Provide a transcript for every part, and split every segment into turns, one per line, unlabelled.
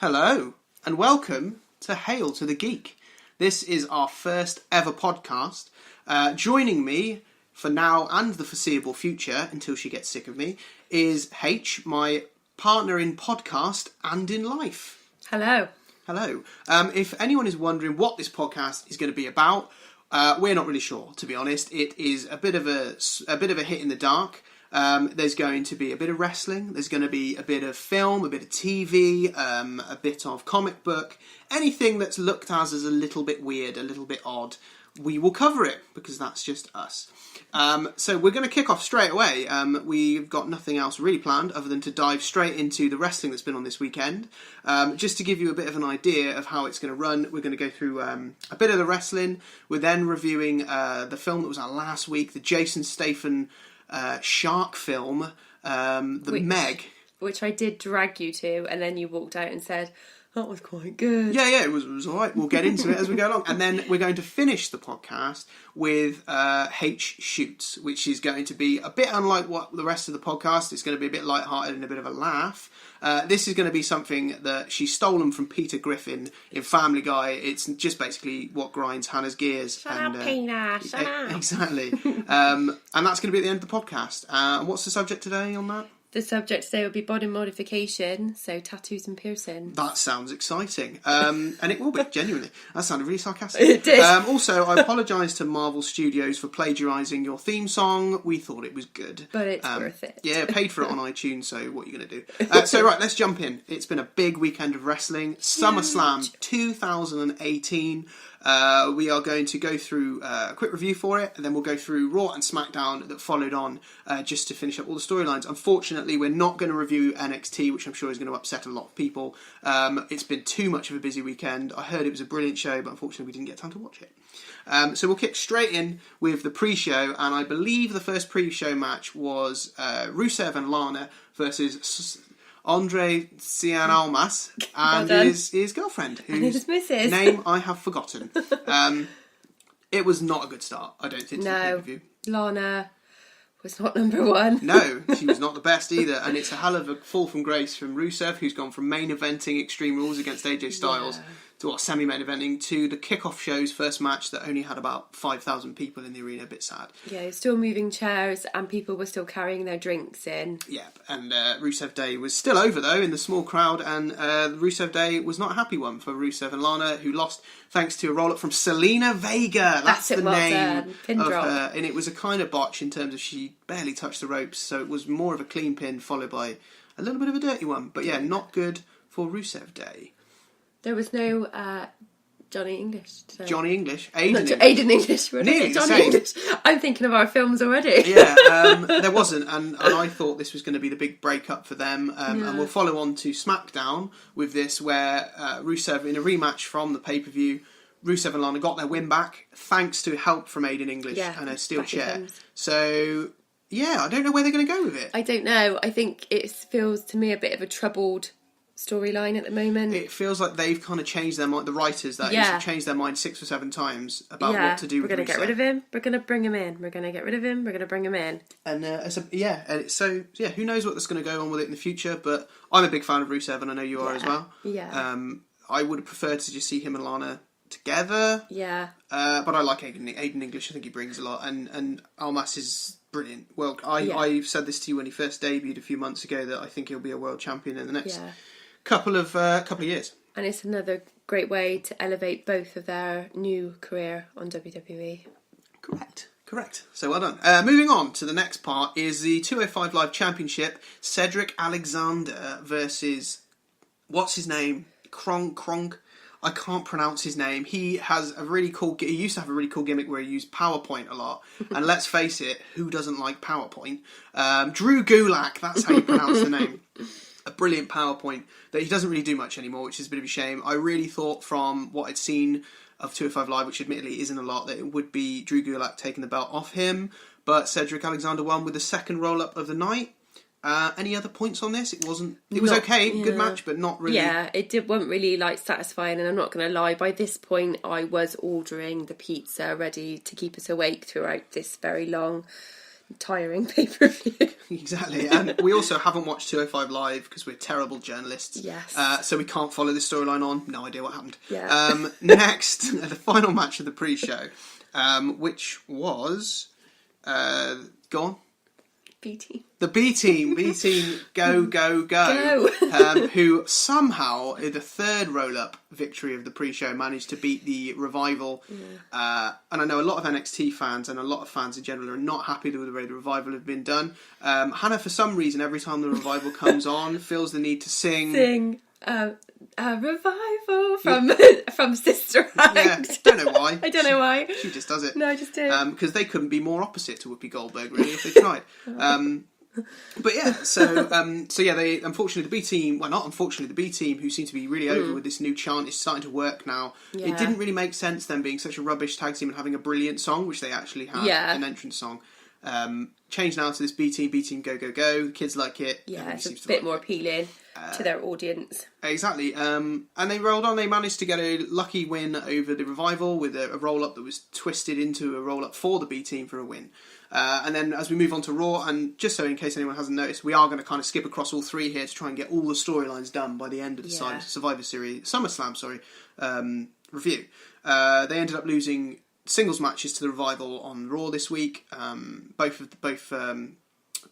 Hello, and welcome to Hale2theGeek. This is our first ever podcast. Joining me for now and the foreseeable future, until she gets sick of me, is H, my partner in podcast and in life.
Hello.
Hello. If anyone is wondering what this podcast is going to be about, we're not really sure, to be honest. It is a bit of a hit in the dark. There's going to be a bit of wrestling, there's going to be a bit of film, a bit of TV, a bit of comic book, anything that's looked at as a little bit weird, a little bit odd, we will cover it, because that's just us. So we're going to kick off straight away. We've got nothing else really planned other than to dive straight into the wrestling that's been on this weekend. Just to give you a bit of an idea of how it's going to run, we're going to go through a bit of the wrestling. We're then reviewing the film that was out last week, the Jason Statham shark film, Meg.
Which I did drag you to, and then you walked out and said, that was quite good.
Yeah, it was alright. We'll get into it as we go along. And then we're going to finish the podcast with H Shoots, which is going to be a bit unlike what the rest of the podcast. It's going to be a bit lighthearted and a bit of a laugh. This is going to be something that she's stolen from Peter Griffin in Family Guy. It's just basically what grinds Hannah's gears.
Shut up, Peter. Shut up.
Exactly. And that's going to be at the end of the podcast. And what's the subject today on that?
The subject today will be body modification, so tattoos and piercing.
That sounds exciting. And it will be, genuinely. That sounded really sarcastic.
It did.
Also, I apologise to Marvel Studios for plagiarising your theme song. We thought it was good.
But it's worth it.
Yeah, paid for it on iTunes, so what are you going to do? So, right, let's jump in. It's been a big weekend of wrestling. SummerSlam 2018. We are going to go through a quick review for it, and then we'll go through Raw and SmackDown that followed on just to finish up all the storylines. Unfortunately, we're not going to review NXT, which I'm sure is going to upset a lot of people. It's been too much of a busy weekend. I heard it was a brilliant show, but unfortunately we didn't get time to watch it. So we'll kick straight in with the pre-show, and I believe the first pre-show match was Rusev and Lana versus Andre Cien Almas and his girlfriend, whose name I have forgotten. It was not a good start, I don't think, to the pay-per-view.
Lana was not number one.
No, she was not the best either, and it's a hell of a fall from grace from Rusev, who's gone from main eventing Extreme Rules against AJ Styles to semi-main eventing to the kickoff show's first match that only had about 5,000 people in the arena. A bit sad.
Yeah, still moving chairs and people were still carrying their drinks in.
Yeah, and Rusev Day was still over though in the small crowd, and Rusev Day was not a happy one for Rusev and Lana, who lost thanks to a roll-up from Selena Vega. That's the name of her, and it was a kind of botch in terms of she barely touched the ropes, so it was more of a clean pin followed by a little bit of a dirty one. But yeah, not good for Rusev Day.
There was no Johnny English today.
Johnny English? Aiden
English.
Nearly
Johnny
the same.
English. I'm thinking of our films already.
Yeah, there wasn't, and I thought this was going to be the big break-up for them. And we'll follow on to SmackDown with this, where Rusev, in a rematch from the pay-per-view, Rusev and Lana got their win back thanks to help from Aiden English and a steel chair. So, yeah, I don't know where they're going to go with it.
I don't know. I think it feels to me a bit of a troubled storyline at the moment.
It feels like they've kind of changed their mind, the writers have changed their mind 6 or 7 times about what to do with Rusev.
We're going to get rid of him, we're going to bring him in, we're going to get rid of him, we're going to bring him in.
And who knows what's going to go on with it in the future, but I'm a big fan of Rusev, and I know you are as well.
Yeah.
I would have preferred to just see him and Lana together.
Yeah.
But I like Aiden English. I think he brings a lot, and Almas is brilliant. Well, I said this to you when he first debuted a few months ago, that I think he'll be a world champion in the next couple of years. And
it's another great way to elevate both of their new career on WWE.
Correct. So well done. Moving on to the next part is the 205 Live Championship. Cedric Alexander versus, what's his name? Kronk. I can't pronounce his name. He has a really cool... He used to have a really cool gimmick where he used PowerPoint a lot. And let's face it, who doesn't like PowerPoint? Drew Gulak, that's how you pronounce the name. A brilliant PowerPoint that he doesn't really do much anymore, which is a bit of a shame. I really thought from what I'd seen of 205 Live, which admittedly isn't a lot, that it would be Drew Gulak taking the belt off him. But Cedric Alexander won with the second roll-up of the night. Any other points on this? It was okay, good match, but not really.
Yeah, wasn't really satisfying, and I'm not going to lie, by this point I was ordering the pizza ready to keep us awake throughout this very long tiring pay-per-view.
Exactly. And we also haven't watched 205 Live because we're terrible journalists.
Yes.
So we can't follow this storyline on. No idea what happened.
Yeah.
Next, the final match of the pre-show, which was... go on.
BT.
The B Team, go, go, go. Who somehow, in the third roll-up victory of the pre-show, managed to beat the Revival. Yeah. And I know a lot of NXT fans and a lot of fans in general are not happy with the way the Revival have been done. Hannah, for some reason, every time the Revival comes on, feels the need to sing...
a revival from Sister Act.
Yeah, don't know why.
I don't know why.
She just does it.
No, I just do.
Because they couldn't be more opposite to Whoopi Goldberg, really, if they tried. But yeah, so yeah, they unfortunately the B Team. Well, not unfortunately, the B Team, who seem to be really over with this new chant, is starting to work now.
Yeah.
It didn't really make sense them being such a rubbish tag team and having a brilliant song, which they actually had, an entrance song. Changed now to this B Team, go, go, go. The kids like it.
Yeah, it's a bit more appealing to their audience.
Exactly. And they rolled on. They managed to get a lucky win over the Revival with a roll-up that was twisted into a roll-up for the B Team for a win. And then as we move on to Raw, and just so in case anyone hasn't noticed, we are going to kind of skip across all three here to try and get all the storylines done by the end of the Survivor Series, SummerSlam, review. They ended up losing singles matches to the Revival on Raw this week.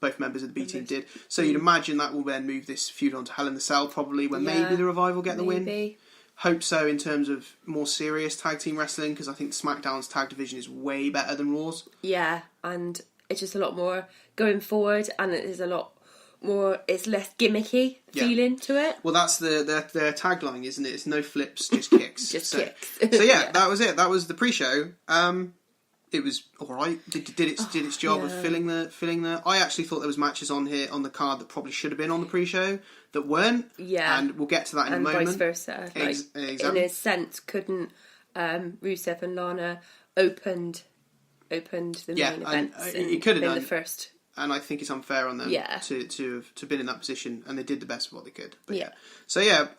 Both members of the B Team did. So you'd imagine that will then move this feud on to Hell in the Cell probably, when maybe the Revival get the win. Hope so in terms of more serious tag team wrestling, because I think SmackDown's tag division is way better than Raw's. Yeah,
and it's just a lot more going forward, and it is a lot more, it's less gimmicky feeling to it.
Well, that's their tagline, isn't it? It's no flips, just kicks.
Just kicks.
So yeah, that was it. That was the pre-show. It was all right. Did its job of filling the. I actually thought there was matches on here on the card that probably should have been on the pre-show that weren't. Yeah, and we'll get to that in a moment.
And vice versa. Exactly. In a sense, couldn't Rusev and Lana opened the main events?
It could have done
the first.
And I think it's unfair on them to have been in that position, and they did the best of what they could. But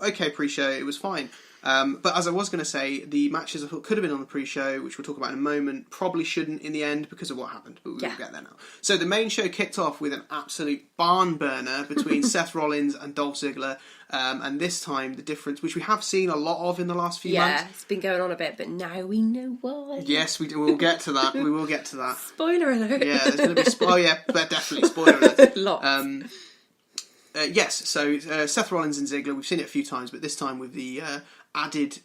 okay, pre-show, it was fine. But as I was going to say, the matches I thought could have been on the pre-show, which we'll talk about in a moment, probably shouldn't in the end because of what happened. But we'll get there now. So the main show kicked off with an absolute barn burner between Seth Rollins and Dolph Ziggler. And this time, the difference, which we have seen a lot of in the last few months.
Yeah, it's been going on a bit, but now we know why.
Yes, we do. We'll get to that. We will get to that.
Spoiler alert.
Yeah, there's going to be... but definitely spoiler alert.
Lots.
Yes, so Seth Rollins and Ziggler, we've seen it a few times, but this time with the added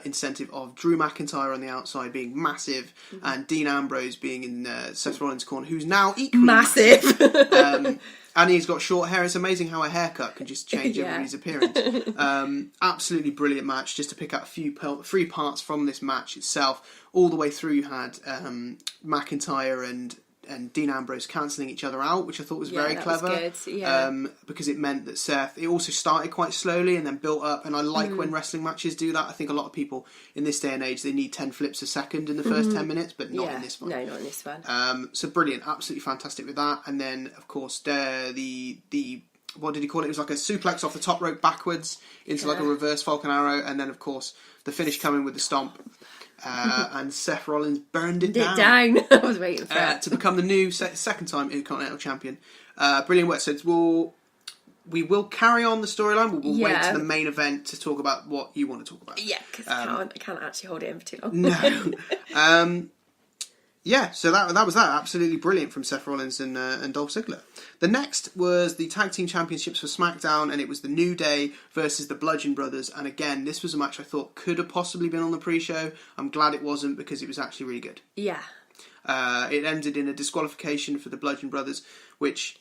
incentive of Drew McIntyre on the outside being massive, and Dean Ambrose being in Seth Rollins' corner, who's now equally massive. And he's got short hair. It's amazing how a haircut can just change everybody's appearance. Absolutely brilliant match. Just to pick out three parts from this match itself, all the way through you had McIntyre and Dean Ambrose cancelling each other out, which I thought was very clever.
Was good.
Because it meant that Seth, it also started quite slowly and then built up, and I like when wrestling matches do that. I think a lot of people in this day and age, they need 10 flips a second in the first 10 minutes, but not in this one.
No, not in this one.
So brilliant, absolutely fantastic with that. And then, of course, the what did he call it? It was like a suplex off the top rope backwards into like a reverse Falcon Arrow, and then, of course, the finish coming with the stomp. And Seth Rollins burned it down.
I was waiting for it.
To become the new second time Intercontinental Champion. Brilliant work. So we will carry on the storyline. We'll wait to the main event to talk about what you want to talk about.
Yeah, because I can't actually hold it in for too long.
No. So that was that. Absolutely brilliant from Seth Rollins and Dolph Ziggler. The next was the Tag Team Championships for SmackDown, and it was the New Day versus the Bludgeon Brothers. And again, this was a match I thought could have possibly been on the pre-show. I'm glad it wasn't, because it was actually really good.
Yeah.
It ended in a disqualification for the Bludgeon Brothers, which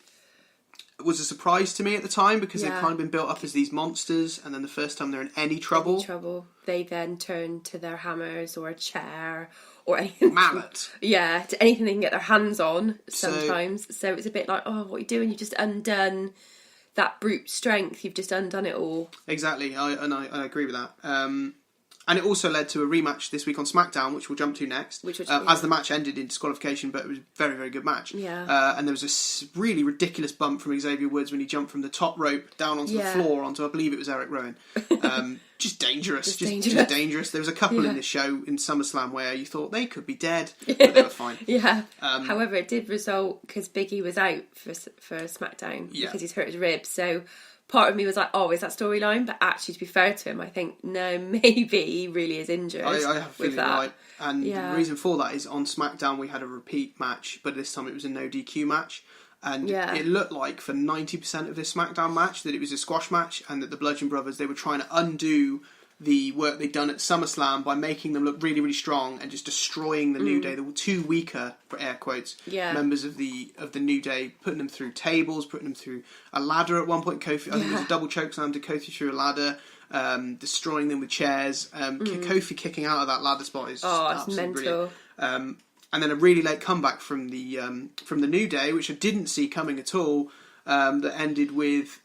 was a surprise to me at the time, because they've kind of been built up as these monsters, and then the first time they're in any trouble,
they then turn to their hammers or a chair or anything.
Mallet.
Yeah, to anything they can get their hands on sometimes. So it's a bit like, oh, what are you doing? You've just undone that brute strength. You've just undone it all.
Exactly, I agree with that. And it also led to a rematch this week on SmackDown, which we'll jump to next. As the match ended in disqualification, but it was a very, very good match.
Yeah.
And there was a really ridiculous bump from Xavier Woods when he jumped from the top rope down onto the floor onto, I believe it was Eric Rowan. Just dangerous. Just dangerous. There was a couple in this show in SummerSlam where you thought they could be dead, but they were fine.
However, it did result because Big E was out for SmackDown because he's hurt his ribs. So part of me was like, oh, is that storyline? But actually, to be fair to him, I think, no, maybe he really is injured.
I have a feeling right. And the reason for that is on SmackDown we had a repeat match, but this time it was a no DQ match. And it looked like for 90% of this SmackDown match that it was a squash match, and that the Bludgeon Brothers, they were trying to undo the work they'd done at SummerSlam by making them look really, really strong and just destroying the New Day, the two weaker, for air quotes, members of the New Day, putting them through tables, putting them through a ladder at one point. Kofi, I think it was a double chokeslam to Kofi through a ladder, destroying them with chairs. Kofi kicking out of that ladder spot is absolutely brilliant. And then a really late comeback from the New Day, which I didn't see coming at all, that ended with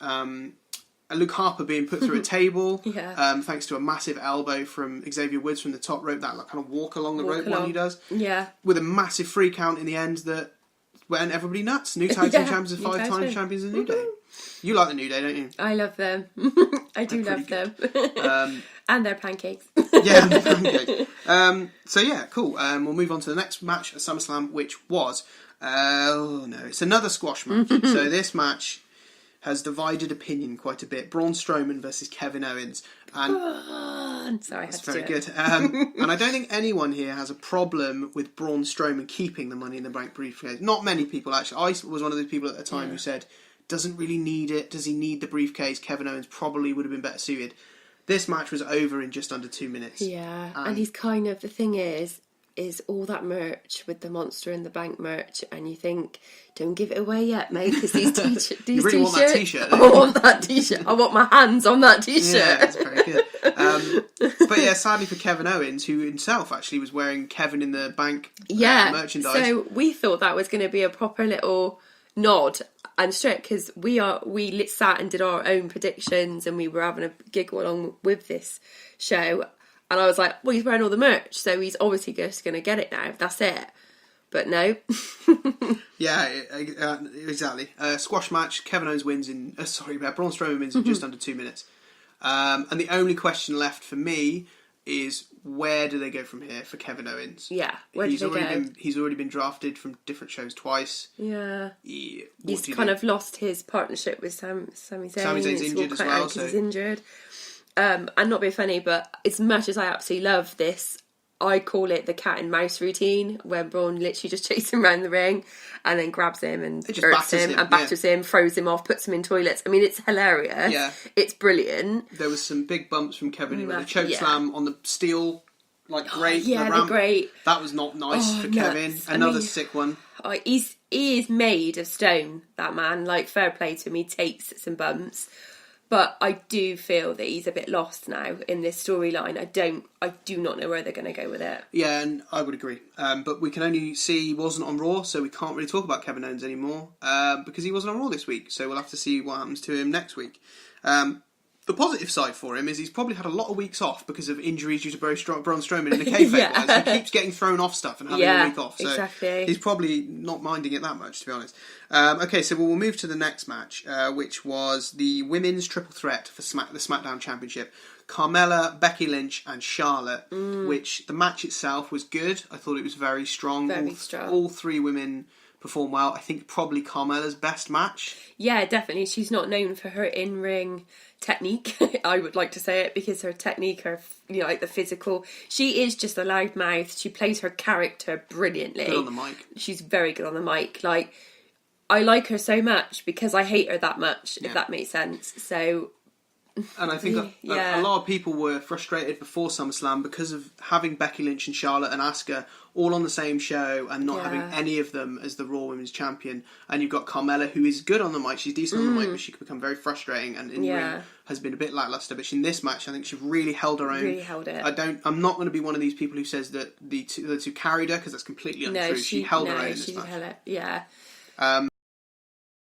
Luke Harper being put through a table, thanks to a massive elbow from Xavier Woods from the top rope, that kind of walk along the rope one he does, with a massive free count in the end that went everybody nuts. New tag team champions, 5 times champions of the New Day. You like the New Day, don't you?
I love them. I do love them. And their pancakes.
Yeah, and their pancakes. So yeah, cool. We'll move on to the next match at SummerSlam, which was... it's another squash match. So this match has divided opinion quite a bit. Braun Strowman versus Kevin Owens. And
sorry,
that's very good. And I don't think anyone here has a problem with Braun Strowman keeping the Money in the Bank briefcase. Not many people, actually. I was one of those people at the time who said, doesn't really need it. Does he need the briefcase? Kevin Owens probably would have been better suited. This match was over in just under 2 minutes.
Yeah, and he's kind of... The thing is all that merch with the Monster in the Bank merch, and you think, don't give it away yet, mate, because these t-shirts...
You really want that t-shirt?
I want that t-shirt. I want my hands on that t-shirt.
Yeah, that's very good. But yeah, sadly for Kevin Owens, who himself actually was wearing Kevin in the Bank merchandise.
So we thought that was going to be a proper little nod and strip, because we sat and did our own predictions, and we were having a giggle along with this show. And I was like, well, he's wearing all the merch, so he's obviously just going to get it now. That's it. But no.
Yeah, exactly. Squash match. Kevin Owens wins in... Braun Strowman wins in just under 2 minutes. And the only question left for me is, where do they go from here for Kevin Owens?
Yeah, where do they go?
He's already been drafted from different shows twice.
Yeah. He's kind of lost his partnership with Sami Zayn.
Sami Zayn's injured as well.
He's injured. And not being funny, but as much as I absolutely love this, I call it the cat and mouse routine, where Braun literally just chases him around the ring and then grabs him and hurts him and batters him, throws him off, puts him in toilets. I mean, it's hilarious. Yeah. It's brilliant.
There was some big bumps from Kevin with a choke slam on the steel, grate.
Yeah,
the ramp.
Grate.
That was not nice for Kevin. Another sick one.
He is made of stone, that man. Fair play to him. He takes some bumps. But I do feel that he's a bit lost now in this storyline. I do not know where they're going to go with it.
Yeah, and I would agree. But we can only see he wasn't on Raw, so we can't really talk about Kevin Owens anymore because he wasn't on Raw this week. So we'll have to see what happens to him next week. The positive side for him is he's probably had a lot of weeks off because of injuries due to Braun Strowman in the kayfabe wise. He keeps getting thrown off stuff and having a week off. So
exactly.
He's probably not minding it that much, to be honest. Okay, so we'll move to the next match, which was the women's triple threat for the SmackDown Championship. Carmella, Becky Lynch and Charlotte, which the match itself was good. I thought it was very strong.
Very strong.
All three women performed well. I think probably Carmella's best match.
Yeah, definitely. She's not known for her in-ring technique, I would like to say it, because her technique, the physical, she is just a loud mouth. She plays her character brilliantly.
Good on the mic.
She's very good on the mic. I like her so much because I hate her that much, if that makes sense. So...
And I think a lot of people were frustrated before SummerSlam because of having Becky Lynch and Charlotte and Asuka all on the same show and not having any of them as the Raw Women's Champion. And you've got Carmella, who is good on the mic. She's decent on the mic, but she could become very frustrating and in ring has been a bit lackluster. But in this match, I think she really held her own.
Really held it.
I'm not going to be one of these people who says that the two carried her, because that's completely untrue. She held her own in this match.
Held it. Yeah.